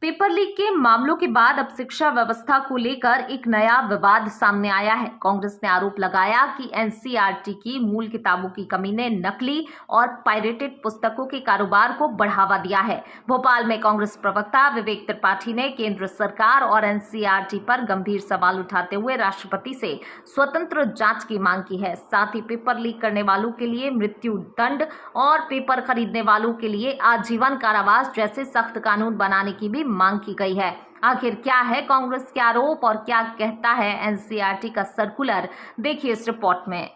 Paper leak के मामलों के बाद अब शिक्षा व्यवस्था को लेकर एक नया विवाद सामने आया है। कांग्रेस ने आरोप लगाया कि एनसीईआरटी की मूल किताबों की कमी ने नकली और पायरेटेड पुस्तकों के कारोबार को बढ़ावा दिया है। भोपाल में कांग्रेस प्रवक्ता विवेक त्रिपाठी ने केंद्र सरकार और एनसीईआरटी पर गंभीर सवाल उठाते हुए राष्ट्रपति से स्वतंत्र जांच की मांग की है। साथ ही पेपर लीक करने वालों के लिए मृत्यु दंड और पेपर खरीदने वालों के लिए आजीवन कारावास जैसे सख्त कानून बनाने की भी मांग की गई है। आखिर क्या है कांग्रेस के आरोप और क्या कहता है एनसीईआरटी का सर्कुलर, देखिए इस रिपोर्ट में।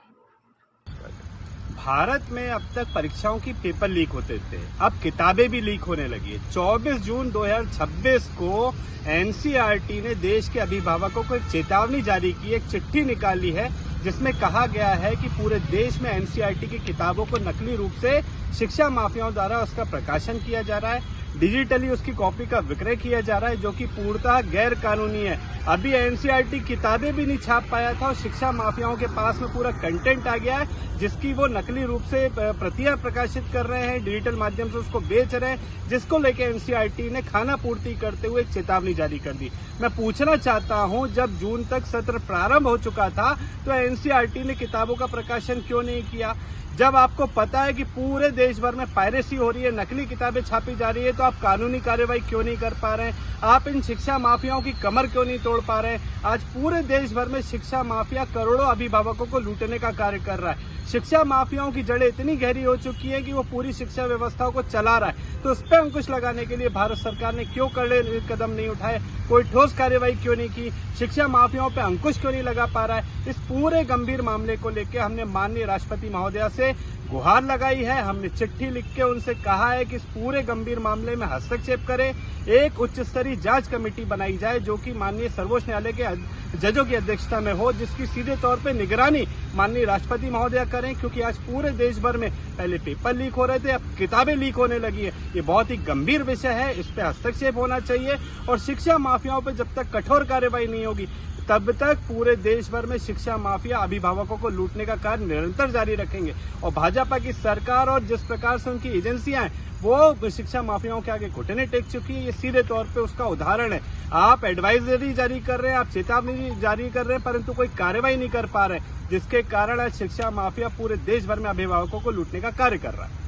भारत में अब तक परीक्षाओं की पेपर लीक होते थे, अब किताबें भी लीक होने लगी है। 24 जून 2026 को एनसीईआरटी ने देश के अभिभावकों को एक चेतावनी जारी की, एक चिट्ठी निकाली है जिसमें कहा गया है कि पूरे देश में एनसीईआरटी की किताबों को नकली रूप से शिक्षा माफियाओं द्वारा उसका प्रकाशन किया जा रहा है, डिजिटली उसकी कॉपी का विक्रय किया जा रहा है, जो कि पूर्णतः गैर कानूनी है। अभी एनसीईआरटी किताबें भी नहीं छाप पाया था और शिक्षा माफियाओं के पास में पूरा कंटेंट आ गया है जिसकी वो नकली रूप से प्रतियां प्रकाशित कर रहे हैं, डिजिटल माध्यम से उसको बेच रहे हैं, जिसको लेकर एनसीईआरटी ने खाना पूर्ति करते हुए चेतावनी जारी कर दी। मैं पूछना चाहता हूं, जब जून तक सत्र प्रारंभ हो चुका था तो एनसीईआरटी ने किताबों का प्रकाशन क्यों नहीं किया? जब आपको पता है कि पूरे देश भर में पायरेसी हो रही है, नकली किताबें छापी जा रही है, तो आप कानूनी कार्रवाई क्यों नहीं कर पा रहे हैं? आप इन शिक्षा माफियाओं की कमर क्यों नहीं तोड़ पा रहे हैं? आज पूरे देश भर में शिक्षा माफिया करोड़ों अभिभावकों को लूटने का कार्य कर रहा है। शिक्षा माफियाओं की जड़ें इतनी गहरी हो चुकी है कि वो पूरी शिक्षा व्यवस्था को चला रहा है। तो उस पर अंकुश लगाने के लिए भारत सरकार ने क्यों कड़े कदम नहीं उठाए, कोई ठोस कार्रवाई क्यों नहीं की, शिक्षा माफियाओं पर अंकुश क्यों नहीं लगा पा रहा है? इस पूरे गंभीर मामले को लेकर हमने माननीय राष्ट्रपति महोदया से गुहार लगाई है। हमने चिट्ठी लिख के उनसे कहा है कि इस पूरे गंभीर मामले में हस्तक्षेप करें, एक उच्च स्तरीय जांच कमेटी बनाई जाए जो कि माननीय सर्वोच्च न्यायालय के जजों की अध्यक्षता में हो, जिसकी सीधे तौर पे निगरानी माननीय राष्ट्रपति महोदया करें। क्योंकि आज पूरे देश भर में पहले पेपर लीक हो रहे थे, अब किताबें लीक होने लगी है। ये बहुत ही गंभीर विषय है, इस पे हस्तक्षेप होना चाहिए और शिक्षा माफियाओं पर जब तक कठोर कार्रवाई नहीं होगी तब तक पूरे देश भर में शिक्षा माफिया अभिभावकों को लूटने का कार्य निरंतर जारी रखेंगे। और भाजपा की सरकार और जिस प्रकार से उनकी एजेंसियां हैं वो शिक्षा माफियाओं के आगे घुटने टेक चुकी है, ये सीधे तौर पे उसका उदाहरण है। आप एडवाइजरी जारी कर रहे हैं, आप चेतावनी जारी कर रहे हैं, परंतु कोई कार्रवाई नहीं कर पा रहे, जिसके कारण आज शिक्षा माफिया पूरे देश भर में अभिभावकों को लूटने का कार्य कर रहा है।